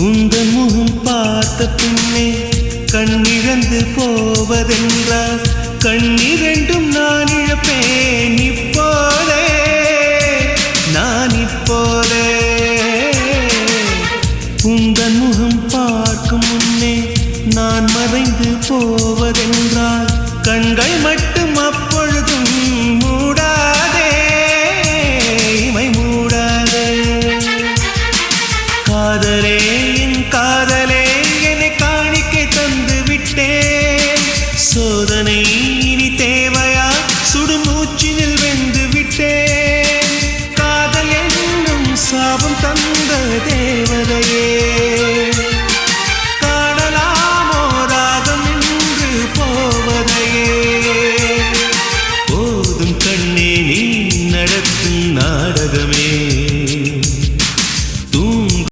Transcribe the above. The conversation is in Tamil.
உந்தன் முகம் பார்த்த பின்னே கண்ணிழந்து போவதென்றால் கண்ணிரண்டும் நான் இழப்பேன் இப்போதே நான் இப்போதே உந்தன் முகம் பார்க்கும் முன்னே நான் மறைந்து போவதென்றால் கண்கள் மட்டும் அப்பொழுதும் மூடாதே இமை மூடாதே காதலே என் காதலே என்னை காணிக்கை தந்து விட்டேன் சோதனை இனி தேவையா சுடுமூச்சினில் வெந்து விட்டேன் காதல் என்னும் சாபம் தந்த தேவதையே